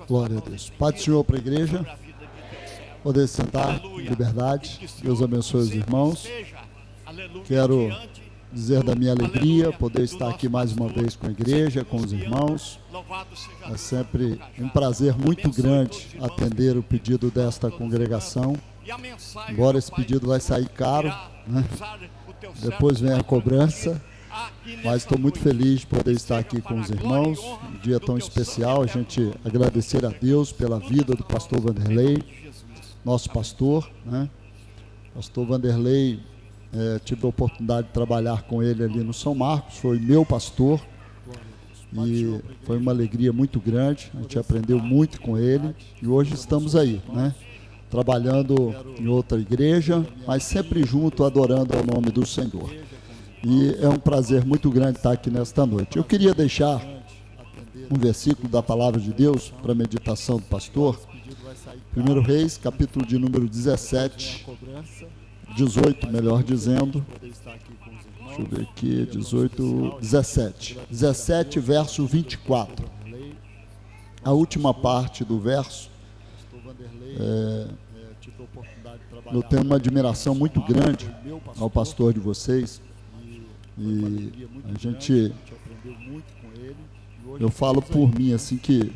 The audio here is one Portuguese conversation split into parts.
Glória a Deus. Pai do Senhor para a igreja. Poder sentar em liberdade. Deus abençoe os irmãos. Quero dizer da minha alegria poder estar aqui mais uma vez com a igreja, com os irmãos. É sempre um prazer muito grande atender o pedido desta congregação. Embora esse pedido vai sair caro, né? Depois vem a cobrança. Mas estou muito feliz de poder estar aqui com os irmãos, um dia tão especial, a gente agradecer a Deus pela vida do pastor Vanderlei, nosso pastor, né? Pastor Vanderlei, tive a oportunidade de trabalhar com ele ali no São Marcos, foi meu pastor, e foi uma alegria muito grande, a gente aprendeu muito com ele, e hoje estamos aí, né? Trabalhando em outra igreja, mas sempre junto, adorando ao nome do Senhor. E é um prazer muito grande estar aqui nesta noite. Eu queria deixar um versículo da palavra de Deus para a meditação do pastor. 1 Reis, capítulo de número 18, melhor dizendo. Deixa eu ver aqui, 17, verso 24. A última parte do verso, eu tenho uma admiração muito grande ao pastor de vocês. E a gente, eu falo por mim assim que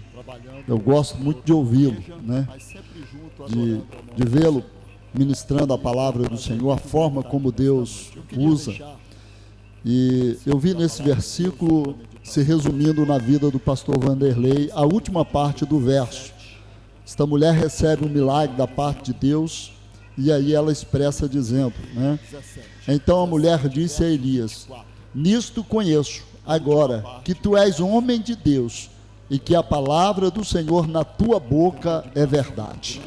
eu gosto muito de ouvi-lo, né? De vê-lo ministrando a palavra do Senhor, a forma como Deus usa. E eu vi nesse versículo se resumindo na vida do pastor Vanderlei, a última parte do verso. Esta mulher recebe um milagre da parte de Deus e aí ela expressa dizendo, né? Então a mulher disse a Elias: nisto conheço agora que tu és homem de Deus e que a palavra do Senhor na tua boca é verdade.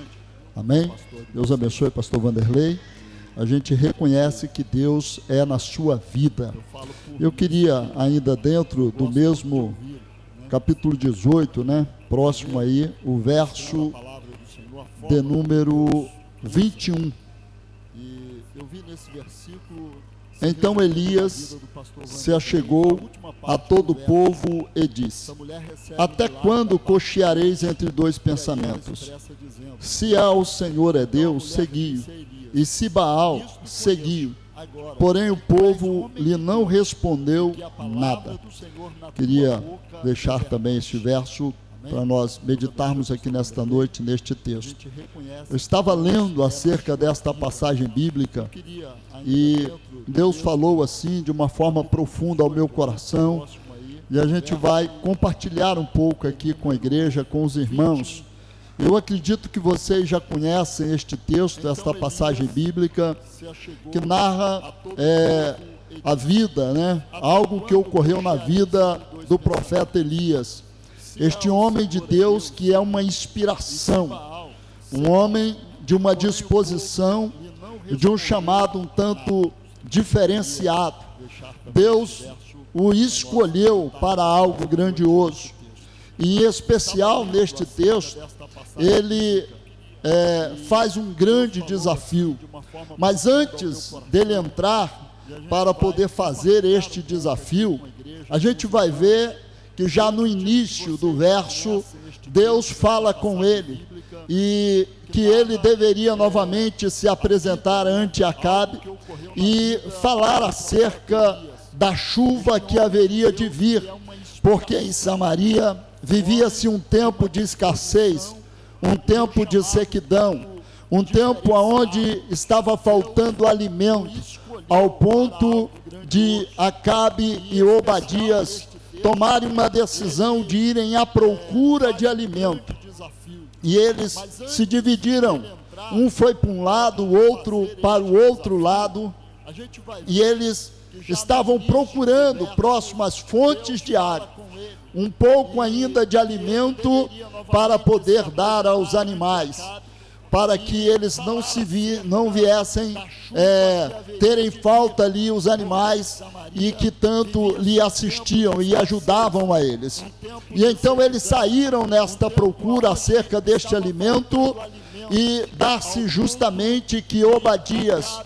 Amém? Deus abençoe, pastor Vanderlei. A gente reconhece que Deus é na sua vida. Eu queria ainda dentro do mesmo capítulo 18, né? Próximo aí, o verso de número 21. E eu vi nesse versículo. Então Elias se achegou a todo o povo e disse: até quando cocheareis entre dois pensamentos? Se ao Senhor é Deus, segui-o, e se Baal, segui-o. Porém o povo lhe não respondeu nada. Queria deixar também este verso para nós meditarmos aqui nesta noite, neste texto. Eu estava lendo acerca desta passagem bíblica e Deus falou assim de uma forma profunda ao meu coração, e a gente vai compartilhar um pouco aqui com a igreja, com os irmãos. Eu acredito que vocês já conhecem este texto, esta passagem bíblica, que narra a vida, né? Algo que ocorreu na vida do profeta Elias. Este homem de Deus que é uma inspiração, um homem de uma disposição, de um chamado um tanto diferenciado. Deus o escolheu para algo grandioso. E em especial neste texto, ele faz um grande desafio. Mas antes dele entrar para poder fazer este desafio, a gente vai ver que já no início do verso, Deus fala com ele e que ele deveria novamente se apresentar ante Acabe e falar acerca da chuva que haveria de vir, porque em Samaria vivia-se um tempo de escassez, um tempo de sequidão, um tempo onde estava faltando alimento, ao ponto de Acabe e Obadias tomarem uma decisão de irem à procura de alimento. E eles se dividiram. Um foi para um lado, o outro para o outro lado. E eles estavam procurando próximo às fontes de água, um pouco ainda de alimento para poder dar aos animais, para que eles não viessem terem falta ali os animais e que tanto lhe assistiam e ajudavam a eles. E então eles saíram nesta procura acerca deste alimento, e dá-se justamente que Obadias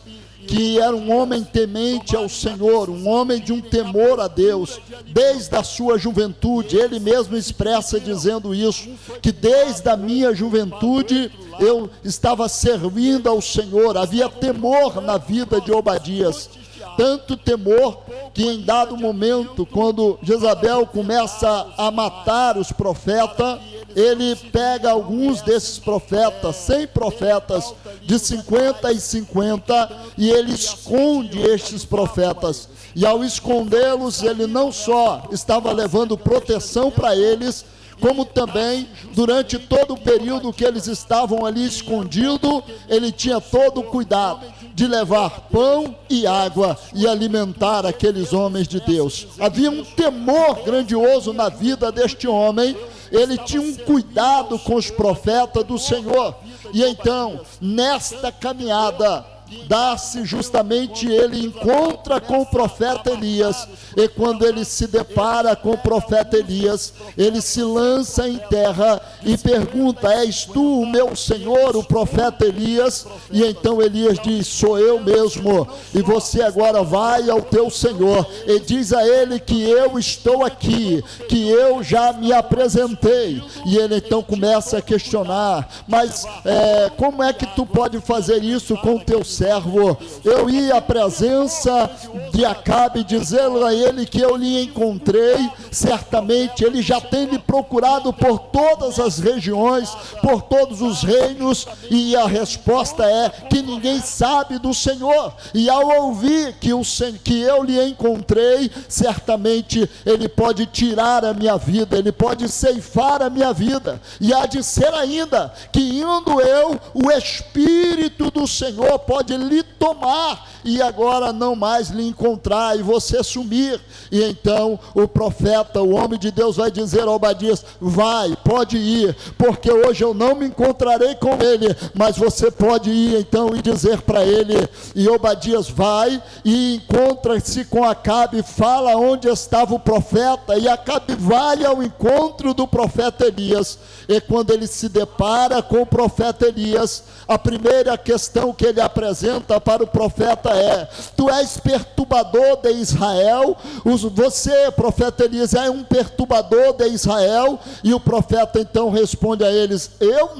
que era um homem temente ao Senhor, um homem de um temor a Deus, desde a sua juventude. Ele mesmo expressa dizendo isso, que desde a minha juventude eu estava servindo ao Senhor. Havia temor na vida de Obadias, tanto temor que em dado momento, quando Jezabel começa a matar os profetas, ele pega alguns desses profetas, 100 profetas, de 50 em 50, e ele esconde estes profetas. E ao escondê-los, ele não só estava levando proteção para eles, como também, durante todo o período que eles estavam ali escondidos, ele tinha todo o cuidado de levar pão e água e alimentar aqueles homens de Deus. Havia um temor grandioso na vida deste homem. Ele tinha um cuidado com os profetas do Senhor. E então, nesta caminhada, dá-se justamente, ele encontra com o profeta Elias, e quando ele se depara com o profeta Elias, ele se lança em terra e pergunta: és tu o meu senhor, o profeta Elias? E então Elias diz: sou eu mesmo, e você agora vai ao teu senhor e diz a ele que eu estou aqui, que eu já me apresentei. E ele então começa a questionar: mas como é que tu pode fazer isso com o teu servo? Eu ia à presença de Acabe, dizendo a ele que eu lhe encontrei, certamente ele já tem lhe procurado por todas as regiões, por todos os reinos, e a resposta é que ninguém sabe do Senhor. E ao ouvir que eu lhe encontrei, certamente ele pode tirar a minha vida, ele pode ceifar a minha vida, e há de ser ainda que indo eu, o Espírito do Senhor pode lhe tomar, e agora não mais lhe encontrar, e você sumir. E então o profeta, o homem de Deus, vai dizer a Obadias: vai, pode ir, porque hoje eu não me encontrarei com ele, mas você pode ir então e dizer para ele. E Obadias vai e encontra-se com Acabe, fala onde estava o profeta, e Acabe vai ao encontro do profeta Elias. E quando ele se depara com o profeta Elias, a primeira questão que ele apresenta para o profeta é: tu és perturbador de Israel? Você, profeta Elias, é um perturbador de Israel? E o profeta então responde a eles: eu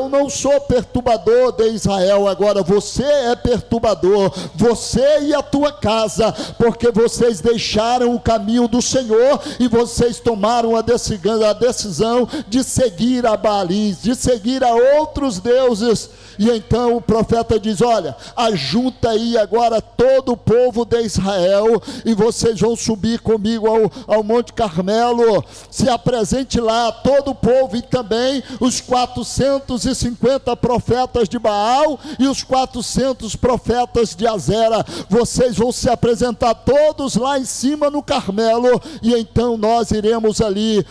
não sou perturbador de Israel. Agora você é perturbador, você e a tua casa, porque vocês deixaram o caminho do Senhor e vocês tomaram a decisão de seguir a Baalins, de seguir a outros deuses. E então o profeta diz: olha, ajunta aí agora todo o povo de Israel, e vocês vão subir comigo ao Monte Carmelo. Se apresente lá todo o povo, e também os 450 profetas de Baal e os 400 profetas de Azera. Vocês vão se apresentar todos lá em cima no Carmelo, e então nós iremos ali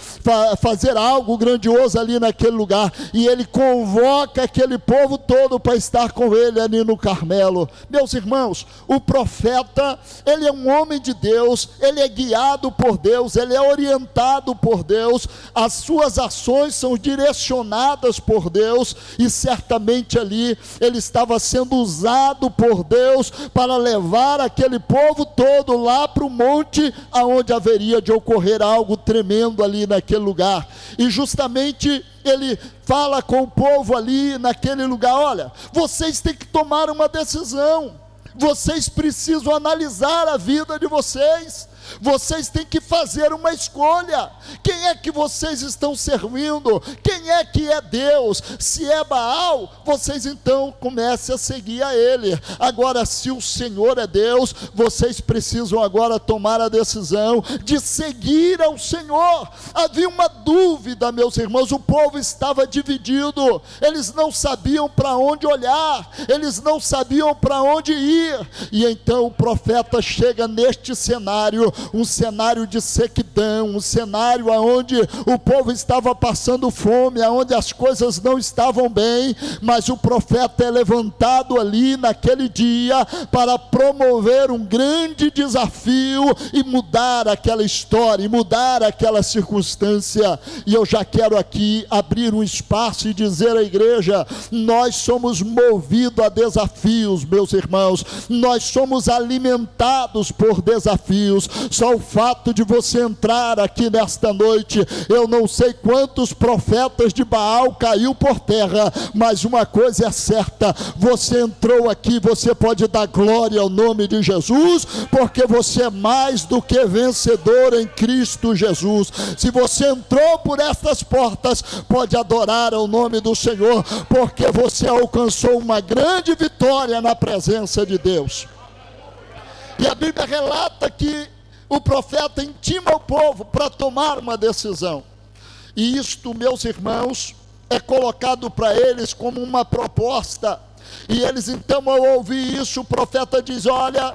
fazer algo grandioso ali naquele lugar. E ele convoca aquele povo todo para estar com ele ali no Carmelo. Meus irmãos, o profeta, ele é um homem de Deus, ele é guiado por Deus, ele é orientado por Deus, as suas ações são direcionadas por Deus, e certamente ali ele estava sendo usado por Deus para levar aquele povo todo lá para o monte, aonde haveria de ocorrer algo tremendo ali naquele lugar. E justamente ele fala com o povo ali naquele lugar: olha, vocês têm que tomar uma decisão, vocês precisam analisar a vida de vocês, vocês têm que fazer uma escolha. Quem é que vocês estão servindo? Quem é que é Deus? Se é Baal, vocês então comecem a seguir a ele. Agora, se o Senhor é Deus, vocês precisam agora tomar a decisão de seguir ao Senhor. Havia uma dúvida, meus irmãos, o povo estava dividido, eles não sabiam para onde olhar, eles não sabiam para onde ir. E então o profeta chega neste cenário, um cenário de sequidão, um cenário onde o povo estava passando fome, onde as coisas não estavam bem, mas o profeta é levantado ali naquele dia para promover um grande desafio e mudar aquela história, e mudar aquela circunstância. E eu já quero aqui abrir um espaço e dizer à igreja: nós somos movidos a desafios, meus irmãos, nós somos alimentados por desafios. Só o fato de você entrar aqui nesta noite, eu não sei quantos profetas de Baal caiu por terra, mas uma coisa é certa: você entrou aqui, você pode dar glória ao nome de Jesus, porque você é mais do que vencedor em Cristo Jesus. Se você entrou por estas portas, pode adorar ao nome do Senhor, porque você alcançou uma grande vitória na presença de Deus. E a Bíblia relata que o profeta intima o povo para tomar uma decisão, e isto, meus irmãos, é colocado para eles como uma proposta. E eles então, ao ouvir isso, o profeta diz: olha,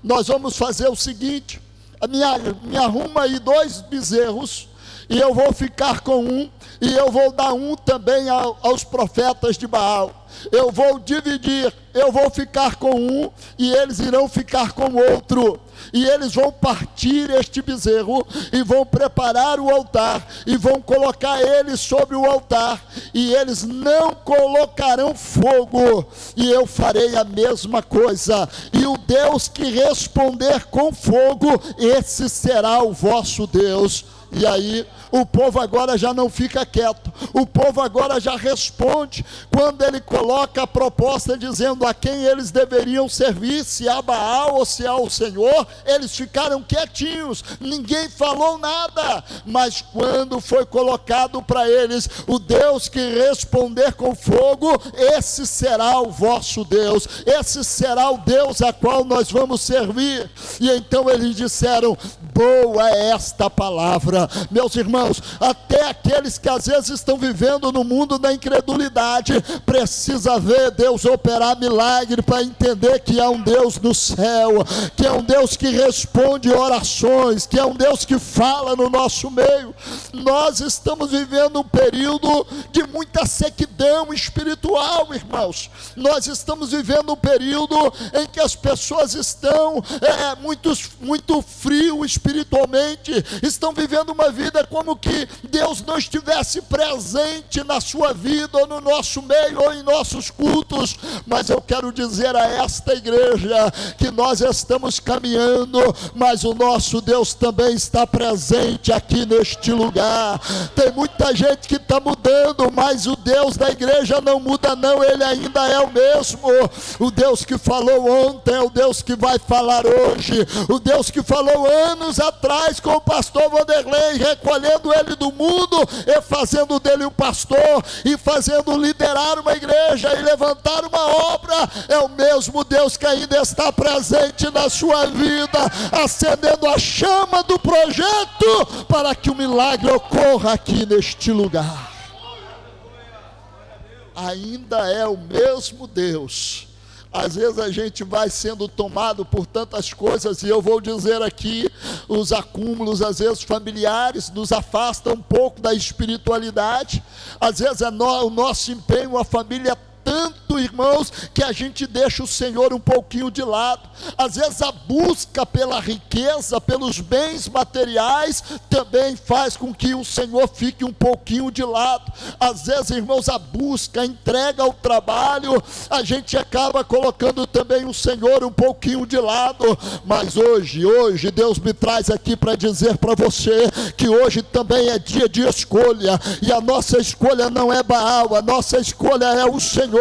nós vamos fazer o seguinte, me arruma aí 2 bezerros, e eu vou ficar com um, e eu vou dar um também aos profetas de Baal. Eu vou dividir, eu vou ficar com um, e eles irão ficar com outro. E eles vão partir este bezerro, e vão preparar o altar, e vão colocar ele sobre o altar, e eles não colocarão fogo, e eu farei a mesma coisa. E o Deus que responder com fogo, esse será o vosso Deus. E aí o povo agora já não fica quieto, o povo agora já responde. Quando ele coloca a proposta dizendo a quem eles deveriam servir, se a Baal ou se ao Senhor, eles ficaram quietinhos, ninguém falou nada. Mas quando foi colocado para eles: o Deus que responder com fogo, esse será o vosso Deus, esse será o Deus a qual nós vamos servir. E então eles disseram: boa é esta palavra. Meus irmãos, até aqueles que às vezes estão vivendo no mundo da incredulidade, precisa ver Deus operar milagre para entender que há um Deus no céu, que é um Deus que responde orações, que é um Deus que fala no nosso meio. Nós estamos vivendo um período de muita sequidão espiritual, irmãos. Nós estamos vivendo um período em que as pessoas estão muito frio espiritualmente, estão vivendo uma vida como que Deus não estivesse presente na sua vida, ou no nosso meio, ou em nossos cultos. Mas eu quero dizer a esta igreja que nós estamos caminhando, mas o nosso Deus também está presente aqui neste lugar. Tem muita gente que está mudando, mas o Deus da igreja não muda não, ele ainda é o mesmo. O Deus que falou ontem é o Deus que vai falar hoje. O Deus que falou anos atrás com o pastor Vanderlei, recolhendo ele do mundo e fazendo dele um pastor, e fazendo liderar uma igreja e levantar uma obra, é o mesmo Deus que ainda está presente na sua vida, acendendo a chama do projeto para que o milagre ocorra aqui neste lugar. Ainda é o mesmo Deus. Às vezes a gente vai sendo tomado por tantas coisas, e eu vou dizer aqui, os acúmulos às vezes familiares nos afastam um pouco da espiritualidade. Às vezes o nosso empenho, a família tanto, irmãos, que a gente deixa o Senhor um pouquinho de lado. Às vezes a busca pela riqueza, pelos bens materiais, também faz com que o Senhor fique um pouquinho de lado. Às vezes, irmãos, a busca, a entrega ao trabalho, a gente acaba colocando também o Senhor um pouquinho de lado. Mas hoje Deus me traz aqui para dizer para você que hoje também é dia de escolha, e a nossa escolha não é Baal, a nossa escolha é o Senhor.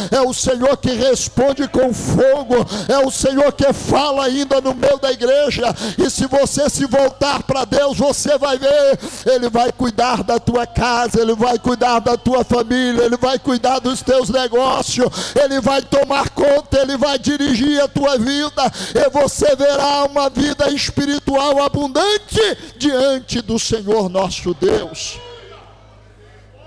É o Senhor que responde com fogo, é o Senhor que fala ainda no meio da igreja. E se você se voltar para Deus, você vai ver, Ele vai cuidar da tua casa, Ele vai cuidar da tua família, Ele vai cuidar dos teus negócios, Ele vai tomar conta, Ele vai dirigir a tua vida, e você verá uma vida espiritual abundante diante do Senhor nosso Deus.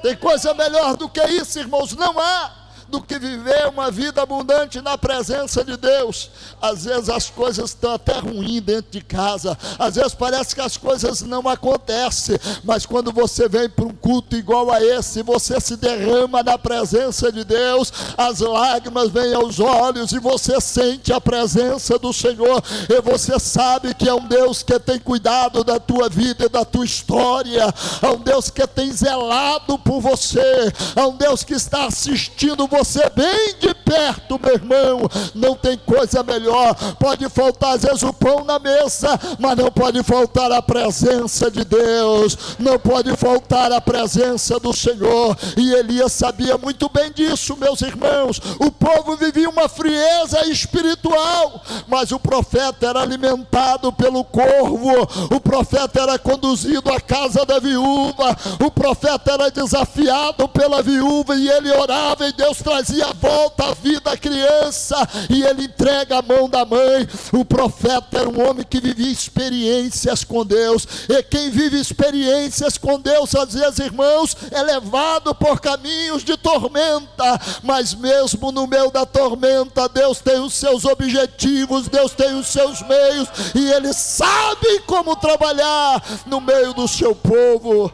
Tem coisa melhor do que isso, irmãos? Não há. do que viver uma vida abundante na presença de Deus. Às vezes as coisas estão até ruins dentro de casa, às vezes parece que as coisas não acontecem, mas quando você vem para um culto igual a esse, você se derrama na presença de Deus, as lágrimas vêm aos olhos e você sente a presença do Senhor, e você sabe que é um Deus que tem cuidado da tua vida e da tua história, é um Deus que tem zelado por você, é um Deus que está assistindo você bem de perto, meu irmão. Não tem coisa melhor. Pode faltar às vezes o pão na mesa, mas não pode faltar a presença de Deus, não pode faltar a presença do Senhor. E Elias sabia muito bem disso, meus irmãos. O povo vivia uma frieza espiritual, mas o profeta era alimentado pelo corvo, o profeta era conduzido à casa da viúva, o profeta era desafiado pela viúva e ele orava e Deus trazia a volta à vida a criança e ele entrega a mão da mãe. O profeta era um homem que vivia experiências com Deus, e quem vive experiências com Deus, às vezes, irmãos, é levado por caminhos de tormenta, mas mesmo no meio da tormenta, Deus tem os seus objetivos, Deus tem os seus meios, e Ele sabe como trabalhar no meio do seu povo.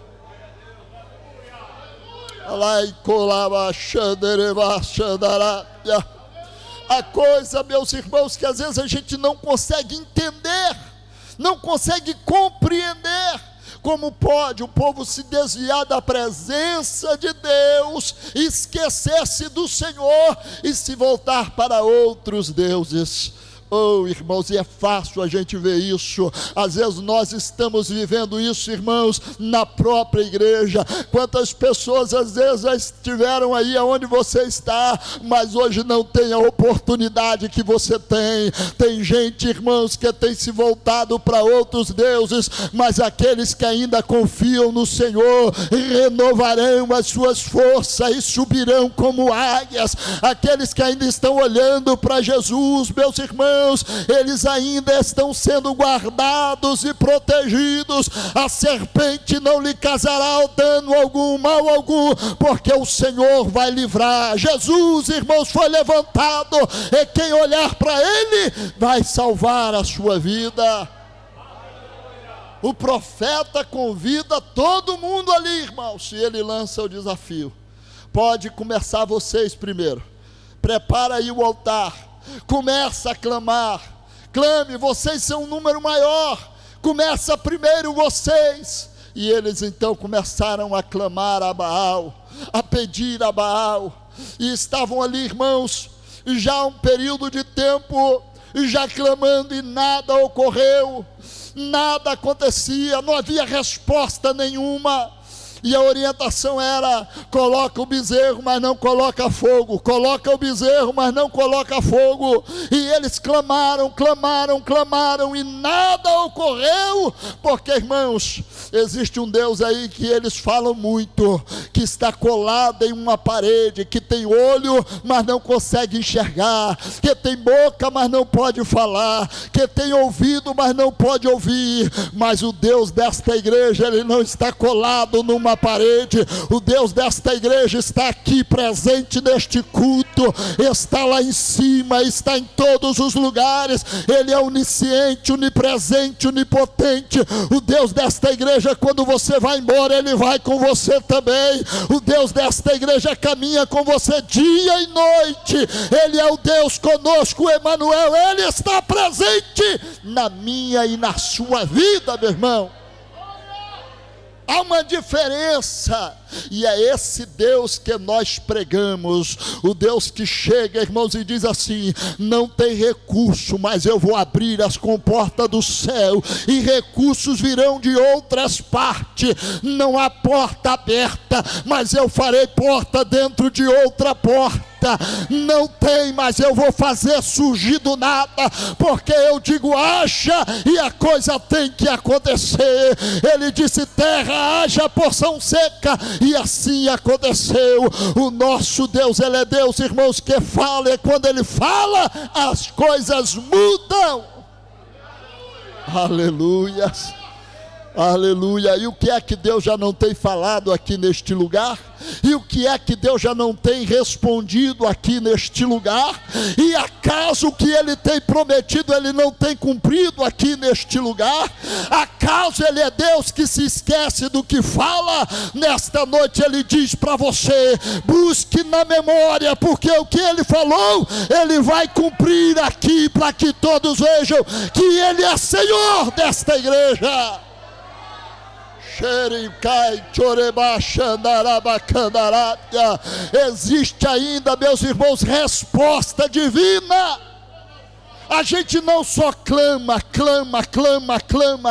A coisa, meus irmãos, que às vezes a gente não consegue entender, não consegue compreender. Como pode o povo se desviar da presença de Deus, esquecer-se do Senhor e se voltar para outros deuses? Oh, irmãos, e é fácil a gente ver isso. Às vezes nós estamos vivendo isso, irmãos, na própria igreja. Quantas pessoas às vezes já estiveram aí aonde você está, mas hoje não tem a oportunidade que você tem. Tem gente, irmãos, que tem se voltado para outros deuses, mas aqueles que ainda confiam no Senhor renovarão as suas forças e subirão como águias. Aqueles que ainda estão olhando para Jesus, meus irmãos, eles ainda estão sendo guardados e protegidos. A serpente não lhe causará dano algum, mal algum, porque o Senhor vai livrar. Jesus, irmãos, foi levantado, e quem olhar para Ele vai salvar a sua vida. O profeta convida todo mundo ali, irmãos, e ele lança o desafio. Pode começar vocês primeiro. Prepara aí o altar. Começa a clamar, clame, vocês são um número maior, começa primeiro vocês. E eles então começaram a clamar a Baal, a pedir a Baal, e estavam ali, irmãos, já um período de tempo, já clamando, e nada ocorreu, nada acontecia, não havia resposta nenhuma. E a orientação era: coloca o bezerro, mas não coloca fogo, coloca o bezerro, mas não coloca fogo. E eles clamaram, clamaram, clamaram, e nada ocorreu, porque, irmãos, existe um Deus aí que eles falam muito, que está colado em uma parede, que tem olho, mas não consegue enxergar, que tem boca, mas não pode falar, que tem ouvido, mas não pode ouvir. Mas o Deus desta igreja, Ele não está colado numa parede. O Deus desta igreja está aqui presente neste culto, está lá em cima, está em todos os lugares. Ele é onisciente, onipresente, onipotente. O Deus desta igreja, quando você vai embora, Ele vai com você também. O Deus desta igreja caminha com você dia e noite. Ele é o Deus conosco, Emanuel. Ele está presente na minha e na sua vida, meu irmão. Há uma diferença, e é esse Deus que nós pregamos, o Deus que chega, irmãos, e diz assim: não tem recurso, mas eu vou abrir as comportas do céu, e recursos virão de outras partes. Não há porta aberta, mas eu farei porta dentro de outra porta. Não tem, mas eu vou fazer surgir do nada, porque eu digo haja, e a coisa tem que acontecer. Ele disse: terra, haja porção seca, e assim aconteceu. O nosso Deus, Ele é Deus, irmãos, que fala, e quando Ele fala, as coisas mudam. Aleluia. Aleluia. E o que é que Deus já não tem falado aqui neste lugar? E o que é que Deus já não tem respondido aqui neste lugar? E acaso o que Ele tem prometido Ele não tem cumprido aqui neste lugar? Acaso Ele é Deus que se esquece do que fala? Nesta noite Ele diz para você: busque na memória, porque o que Ele falou Ele vai cumprir aqui, para que todos vejam que Ele é Senhor desta igreja. Existe ainda, meus irmãos, resposta divina. A gente não só clama,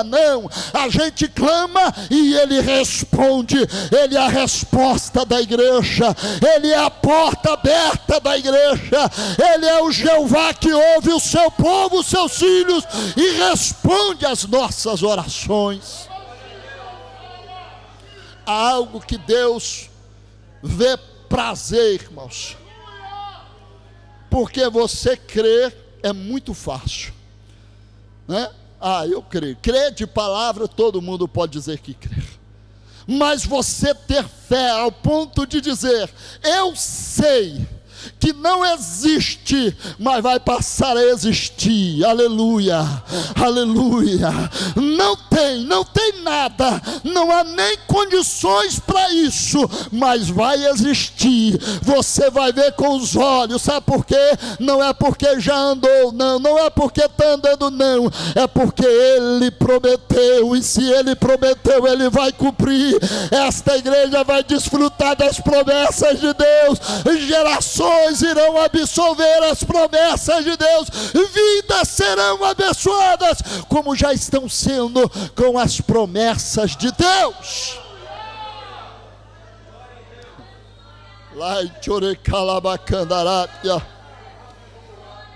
não. A gente clama e Ele responde. Ele é a resposta da igreja. Ele é a porta aberta da igreja. Ele é o Jeová que ouve o seu povo, os seus filhos, e responde às nossas orações. Há algo que Deus vê prazer, irmãos, porque você crer é muito fácil, né? Eu creio. Crer de palavra, todo mundo pode dizer que crê, mas você ter fé ao ponto de dizer: eu sei que não existe, mas vai passar a existir. Aleluia, aleluia. Não tem nada, não há nem condições para isso, mas vai existir. Você vai ver com os olhos. Sabe por quê? Não é porque já andou, não é porque está andando, não, é porque Ele prometeu, e se Ele prometeu, Ele vai cumprir. Esta igreja vai desfrutar das promessas de Deus. Gerações irão absolver as promessas de Deus, vidas serão abençoadas, como já estão sendo com as promessas de Deus.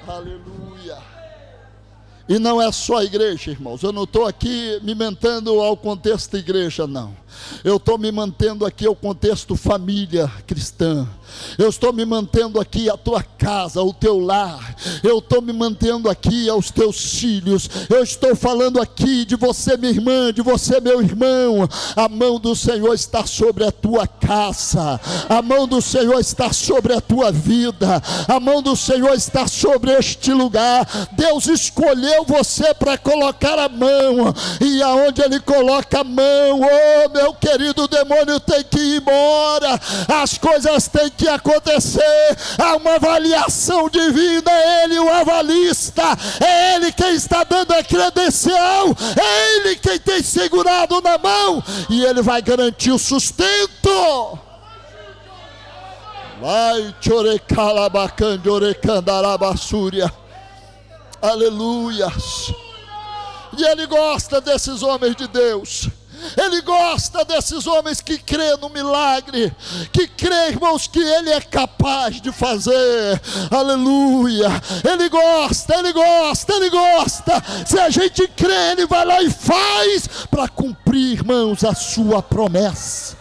Aleluia. E não é só a igreja, irmãos. Eu não estou aqui me mantendo ao contexto da igreja, não. Eu estou me mantendo aqui ao contexto família cristã. Eu estou me mantendo aqui a tua casa, o teu lar. Eu estou me mantendo aqui aos teus filhos. Eu estou falando aqui de você, minha irmã, de você, meu irmão. A mão do Senhor está sobre a tua casa. A mão do Senhor está sobre a tua vida. A mão do Senhor está sobre este lugar. Deus escolheu você para colocar a mão. E aonde Ele coloca a mão, oh meu querido, o demônio tem que ir embora. As coisas têm que acontecer. Há uma avaliação divina. É Ele o avalista, é Ele quem está dando a credencial, é Ele quem tem segurado na mão, e Ele vai garantir o sustento. Vai chorecalabacande orecandarabassúria. Aleluias. E Ele gosta desses homens de Deus. Ele gosta desses homens que crêem no milagre, que crêem, irmãos, que Ele é capaz de fazer. Aleluia. Ele gosta. Se a gente crê, Ele vai lá e faz para cumprir, irmãos, a sua promessa.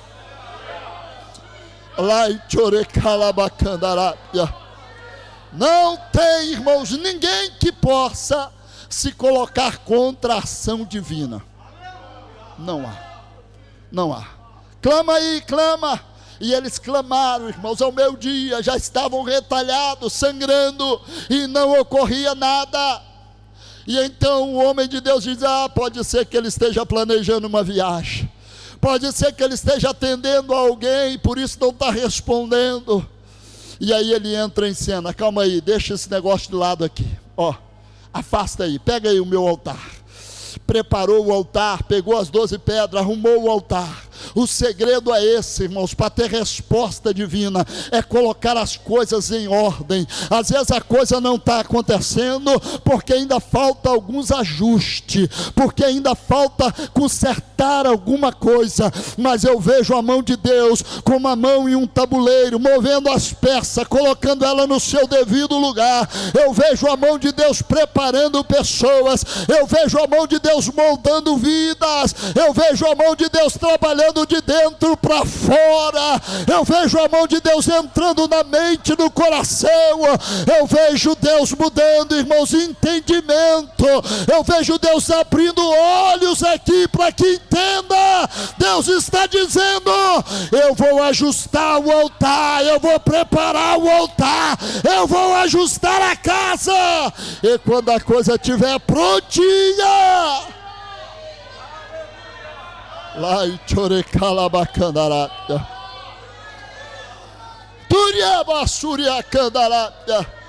Não tem, irmãos, ninguém que possa se colocar contra a ação divina. Não há. Clama aí, clama. E eles clamaram, irmãos, ao meio-dia, já estavam retalhados, sangrando, e não ocorria nada. E então o homem de Deus diz: pode ser que ele esteja planejando uma viagem, pode ser que ele esteja atendendo a alguém, por isso não está respondendo. E aí ele entra em cena: calma aí, deixa esse negócio de lado aqui, afasta aí, pega aí o meu altar. Preparou o altar, pegou as 12 pedras, arrumou o altar. O segredo é esse, irmãos, para ter resposta divina, é colocar as coisas em ordem. Às vezes a coisa não está acontecendo, porque ainda falta alguns ajustes, porque ainda falta consertar alguma coisa, mas eu vejo a mão de Deus com uma mão em um tabuleiro, movendo as peças, colocando ela no seu devido lugar. Eu vejo a mão de Deus preparando pessoas, eu vejo a mão de Deus moldando vidas, eu vejo a mão de Deus trabalhando de dentro para fora. Eu vejo a mão de Deus entrando na mente, no coração. Eu vejo Deus mudando, irmãos, entendimento. Eu vejo Deus abrindo olhos aqui para que entenda, Deus está dizendo: eu vou ajustar o altar, eu vou preparar o altar, eu vou ajustar a casa, e quando a coisa estiver prontinha, lá em Chorecalabacandarapia, Turiabassuriacandarapia.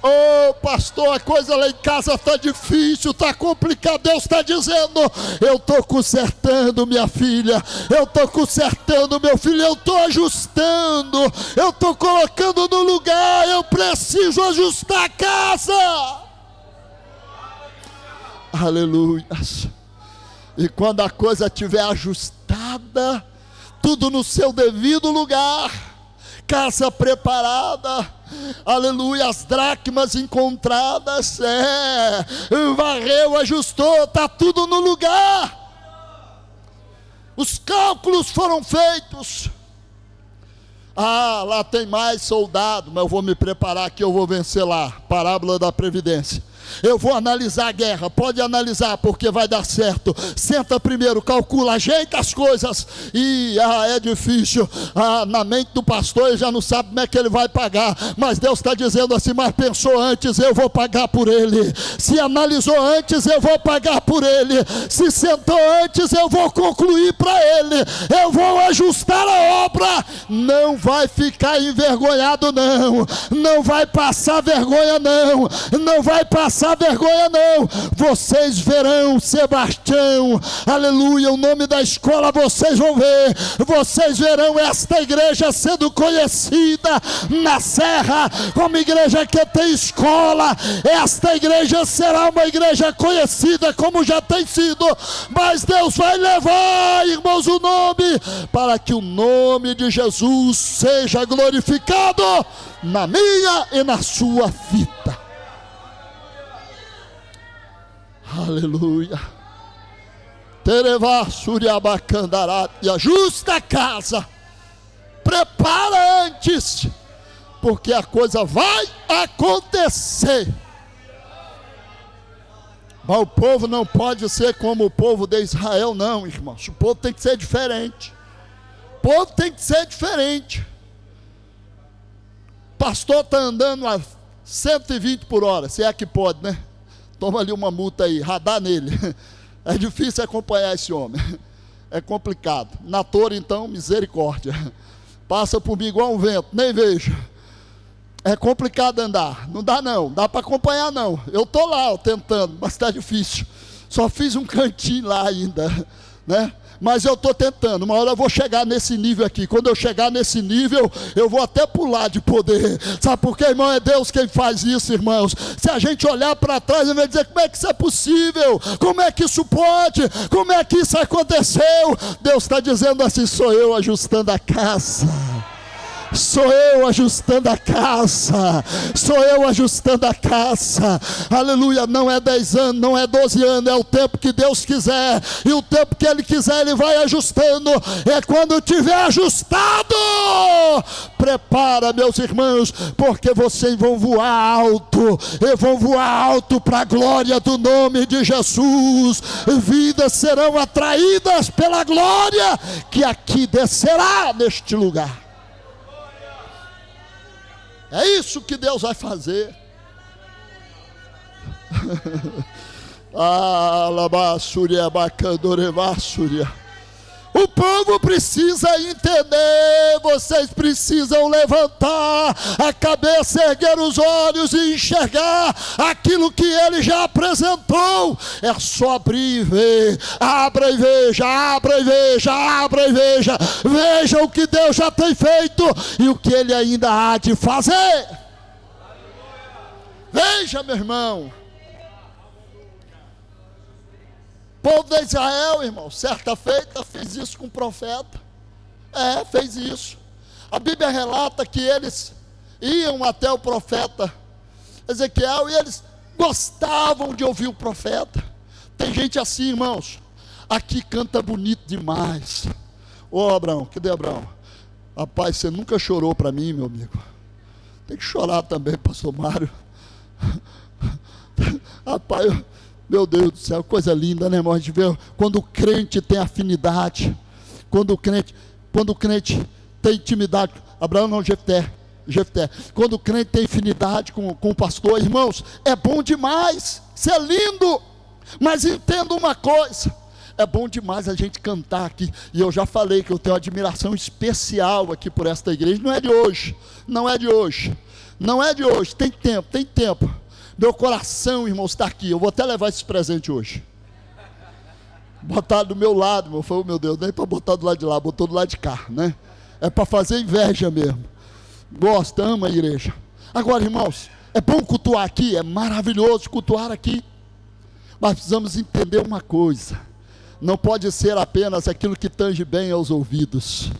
Oh, pastor, a coisa lá em casa está difícil, está complicado. Deus está dizendo: eu estou consertando minha filha, eu estou consertando meu filho, eu estou ajustando, eu estou colocando no lugar, eu preciso ajustar a casa. Aleluia. E quando a coisa estiver ajustada, tudo no seu devido lugar, casa preparada, aleluia, as dracmas encontradas, varreu, ajustou, está tudo no lugar, os cálculos foram feitos. Lá tem mais soldado, mas eu vou me preparar aqui, eu vou vencer lá. Parábola da Previdência. Eu vou analisar a guerra, pode analisar, porque vai dar certo. Senta primeiro, calcula, ajeita as coisas. E é difícil, na mente do pastor ele já não sabe como é que ele vai pagar, mas Deus está dizendo assim: mas pensou antes, eu vou pagar por ele. Se analisou antes, eu vou pagar por ele. Se sentou antes, eu vou concluir para ele, eu vou ajustar a obra. Não vai ficar envergonhado não, não vai passar vergonha não, não vai passar vergonha não. Vocês verão Sebastião, aleluia, o nome da escola vocês vão ver, vocês verão esta igreja sendo conhecida na Serra como igreja que tem escola. Esta igreja será uma igreja conhecida como já tem sido, mas Deus vai levar, irmãos, o nome, para que o nome de Jesus seja glorificado na minha e na sua vida. Aleluia. Terevá suriabacandarate, ajusta a casa, prepara antes, porque a coisa vai acontecer. Mas o povo não pode ser como o povo de Israel não, irmãos. O povo tem que ser diferente. O povo tem que ser diferente. O pastor está andando a 120 por hora, se é que pode, né? Toma ali uma multa aí, radar nele. É difícil acompanhar esse homem, é complicado. Na torre então, misericórdia, passa por mim igual um vento, nem vejo. É complicado andar, não dá para acompanhar não. Eu estou lá tentando, mas está difícil. Só fiz um cantinho lá ainda, né? Mas eu estou tentando, uma hora eu vou chegar nesse nível aqui. Quando eu chegar nesse nível, eu vou até pular de poder. Sabe por quê, irmão? É Deus quem faz isso, irmãos. Se a gente olhar para trás e vai dizer: como é que isso é possível? Como é que isso pode? Como é que isso aconteceu? Deus está dizendo assim: sou eu ajustando a casa. Sou eu ajustando a casa, sou eu ajustando a casa, aleluia. Não é 10 anos, não é 12 anos, é o tempo que Deus quiser, e o tempo que Ele quiser Ele vai ajustando. É quando tiver ajustado, prepara, meus irmãos, porque vocês vão voar alto, e vão voar alto para a glória do nome de Jesus. Vidas serão atraídas pela glória que aqui descerá neste lugar. É isso que Deus vai fazer. O povo precisa entender, vocês precisam levantar a cabeça, erguer os olhos e enxergar aquilo que Ele já apresentou. É só abrir e ver, abra e veja, abra e veja, abra e veja. Veja o que Deus já tem feito e o que Ele ainda há de fazer. Veja, meu irmão. O povo de Israel, irmão, certa feita fez isso com o profeta. Fez isso. A Bíblia relata que eles iam até o profeta Ezequiel e eles gostavam de ouvir o profeta. Tem gente assim, irmãos, aqui canta bonito demais. Abraão, cadê Abraão? Rapaz, você nunca chorou para mim, meu amigo. Tem que chorar também, pastor Mário. Rapaz, Meu Deus do céu, coisa linda, né, irmão? A gente vê quando o crente tem afinidade, quando o crente tem intimidade. Abraão não, Jefté. Quando o crente tem afinidade com o pastor, irmãos, é bom demais, isso é lindo. Mas entenda uma coisa, é bom demais a gente cantar aqui, e eu já falei que eu tenho uma admiração especial aqui por esta igreja, não é de hoje, tem tempo, meu coração, irmãos, está aqui, eu vou até levar esse presente hoje, botar do meu lado, irmão, falei, meu Deus, nem para botar do lado de lá, botou do lado de cá, né, é para fazer inveja mesmo, gosta, ama a igreja. Agora, irmãos, é bom cultuar aqui, é maravilhoso cultuar aqui, mas precisamos entender uma coisa, não pode ser apenas aquilo que tange bem aos ouvidos.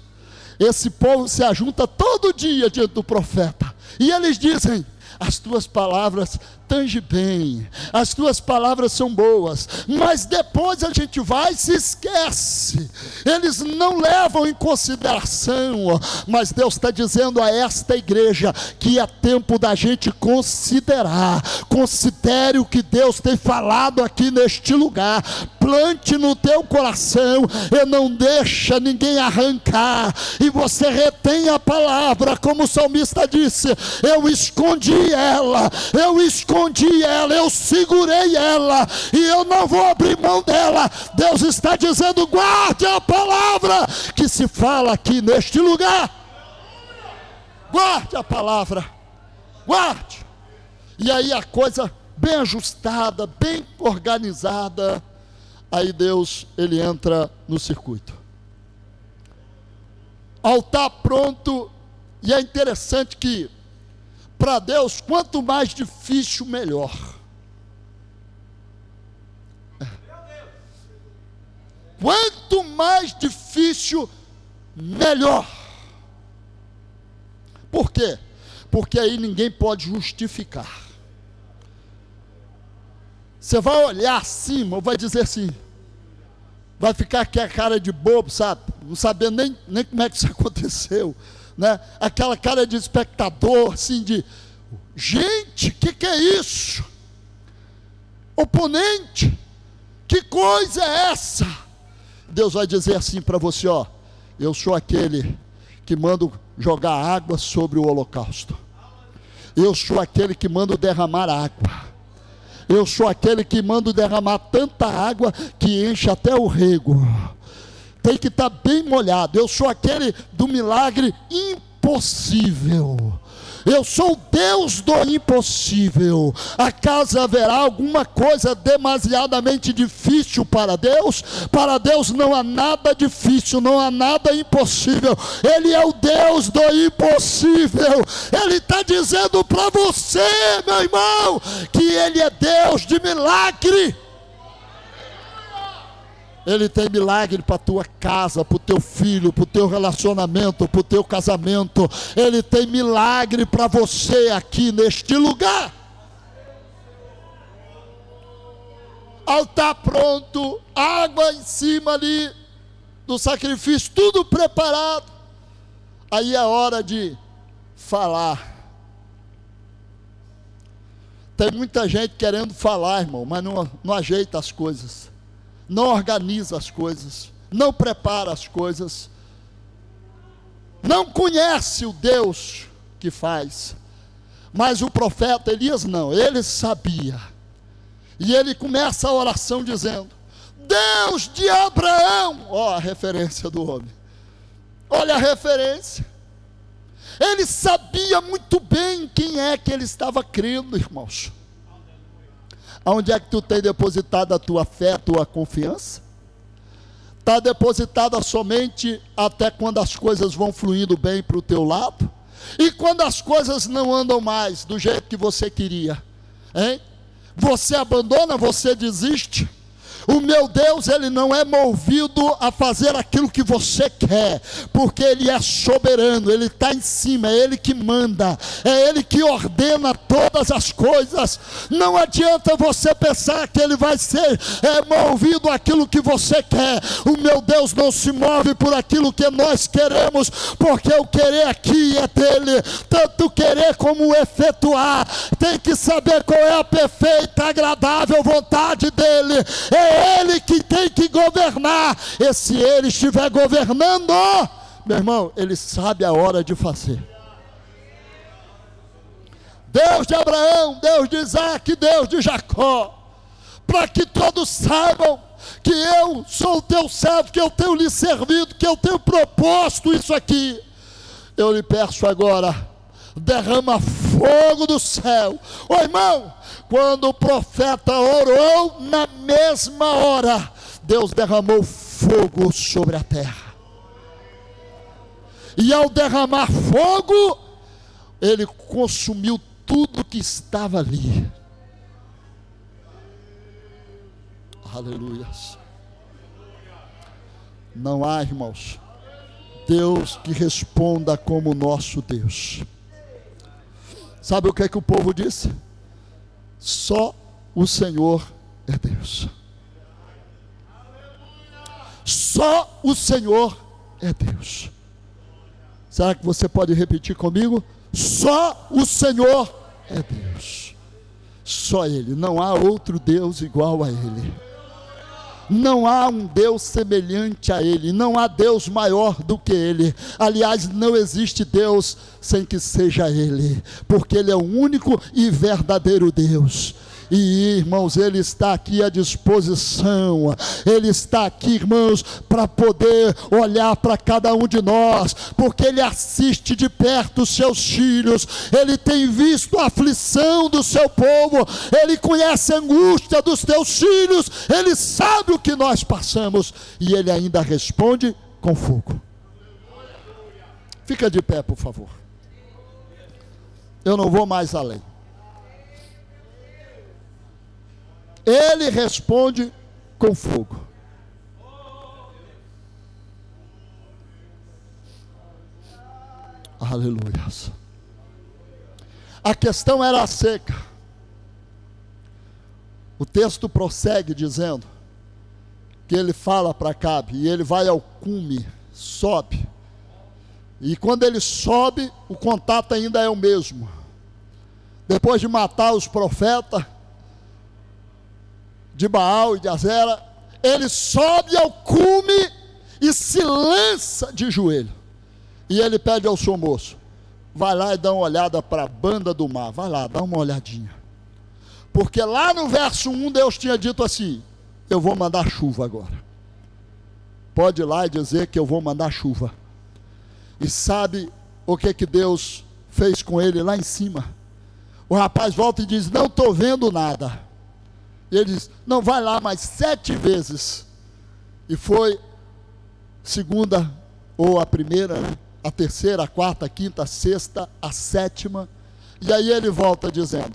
Esse povo se ajunta todo dia diante do profeta, e eles dizem, as tuas palavras tangem bem, as tuas palavras são boas, mas depois a gente vai e se esquece, eles não levam em consideração, mas Deus está dizendo a esta igreja, que é tempo da gente considerar, considere o que Deus tem falado aqui neste lugar, plante no teu coração, e não deixa ninguém arrancar, e você retém a palavra, como o salmista disse, eu escondi ela, eu segurei ela, e eu não vou abrir mão dela. Deus está dizendo, guarde a palavra que se fala aqui neste lugar, guarde a palavra, guarde, e aí a coisa bem ajustada, bem organizada, aí Deus, ele entra no circuito, altar pronto, e é interessante que, para Deus, quanto mais difícil, melhor. Quanto mais difícil, melhor. Por quê? Porque aí ninguém pode justificar. Você vai olhar assim, ou vai dizer assim, vai ficar aqui a cara de bobo, sabe? Não sabendo nem como é que isso aconteceu. Né? Aquela cara de espectador, assim, de gente, que é isso? Oponente, que coisa é essa? Deus vai dizer assim para você, ó, eu sou aquele que mando jogar água sobre o holocausto, eu sou aquele que mando derramar água, eu sou aquele que mando derramar tanta água que enche até o rego, tem que estar bem molhado, eu sou aquele do milagre impossível, eu sou o Deus do impossível. Acaso haverá alguma coisa demasiadamente difícil para Deus? Para Deus não há nada difícil, não há nada impossível, Ele é o Deus do impossível. Ele está dizendo para você, meu irmão, que Ele é Deus de milagre. Ele tem milagre para a tua casa, para o teu filho, para o teu relacionamento, para o teu casamento. Ele tem milagre para você aqui neste lugar. Altar pronto, água em cima ali do sacrifício, tudo preparado. Aí é hora de falar. Tem muita gente querendo falar, irmão, mas não ajeita as coisas, não organiza as coisas, não prepara as coisas, não conhece o Deus que faz. Mas o profeta Elias não, ele sabia, e ele começa a oração dizendo, Deus de Abraão, ó a referência do homem, olha a referência, ele sabia muito bem quem é que ele estava crendo, irmãos. Aonde é que tu tem depositado a tua fé, a tua confiança? Está depositada somente até quando as coisas vão fluindo bem para o teu lado? E quando as coisas não andam mais do jeito que você queria, hein? Você abandona, você desiste? O meu Deus, ele não é movido a fazer aquilo que você quer, porque ele é soberano, ele está em cima, é ele que manda, é ele que ordena todas as coisas. Não adianta você pensar que ele vai ser movido aquilo que você quer. O meu Deus não se move por aquilo que nós queremos, porque o querer aqui é dele. Tanto querer como efetuar, tem que saber qual é a perfeita, agradável vontade dele. É ele que tem que governar. E se ele estiver governando, meu irmão, ele sabe a hora de fazer. Deus de Abraão, Deus de Isaac, Deus de Jacó, para que todos saibam que eu sou o teu servo, que eu tenho lhe servido, que eu tenho proposto isso aqui. Eu lhe peço agora, derrama fogo do céu. Ô irmão, quando o profeta orou, na mesma hora, Deus derramou fogo sobre a terra. E ao derramar fogo, ele consumiu tudo que estava ali. Aleluia. Não há, irmãos, Deus que responda como o nosso Deus. Sabe o que é que o povo disse? Só o Senhor é Deus. Só o Senhor é Deus. Será que você pode repetir comigo? Só o Senhor é Deus. Só Ele, não há outro Deus igual a Ele. Não há um Deus semelhante a Ele, não há Deus maior do que Ele. Aliás, não existe Deus sem que seja Ele, porque Ele é o único e verdadeiro Deus. E irmãos, Ele está aqui à disposição, Ele está aqui, irmãos, para poder olhar para cada um de nós, porque Ele assiste de perto os seus filhos, Ele tem visto a aflição do seu povo, Ele conhece a angústia dos teus filhos, Ele sabe o que nós passamos, e Ele ainda responde com fogo. Fica de pé, por favor. Eu não vou mais além. Ele responde com fogo. Aleluia. A questão era a seca. O texto prossegue dizendo que ele fala para Acabe, e ele vai ao cume, sobe. E quando ele sobe, o contato ainda é o mesmo. Depois de matar os profetas de Baal e de Azera, ele sobe ao cume e se lança de joelho. E ele pede ao seu moço: vai lá e dá uma olhada para a banda do mar. Vai lá, dá uma olhadinha. Porque lá no verso 1 Deus tinha dito assim: eu vou mandar chuva agora. Pode ir lá e dizer que eu vou mandar chuva. E sabe o que Deus fez com ele lá em cima? O rapaz volta e diz: não estou vendo nada. E ele diz: não, vai lá mais 7 vezes. E foi segunda, ou a primeira, a terceira, a quarta, a quinta, a sexta, a sétima. E aí ele volta dizendo: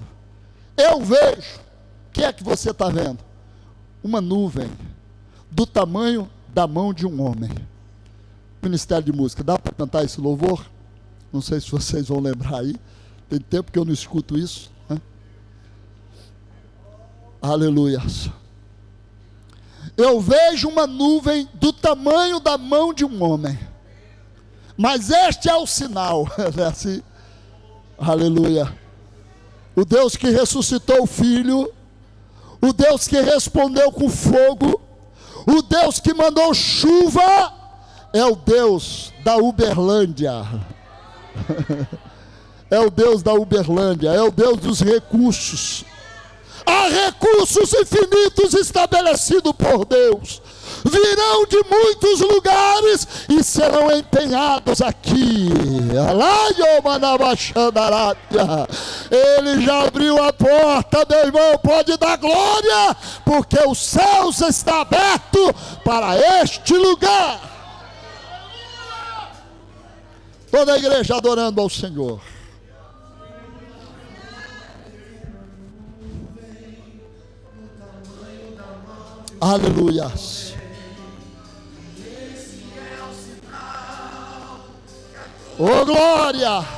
eu vejo. O que é que você está vendo? Uma nuvem do tamanho da mão de um homem. Ministério de Música, dá para cantar esse louvor? Não sei se vocês vão lembrar aí. Tem tempo que eu não escuto isso, né? Aleluia. Eu vejo uma nuvem do tamanho da mão de um homem. Mas este é o sinal, não é assim? Aleluia. O Deus que ressuscitou o Filho, o Deus que respondeu com fogo, o Deus que mandou chuva, é o Deus da Uberlândia. É o Deus da Uberlândia, é o Deus dos recursos. Há recursos infinitos estabelecidos por Deus. Virão de muitos lugares e serão empenhados aqui. Ele já abriu a porta, meu irmão, pode dar glória, porque o céu está aberto para este lugar. Toda a igreja adorando ao Senhor. Aleluia. Oh, glória!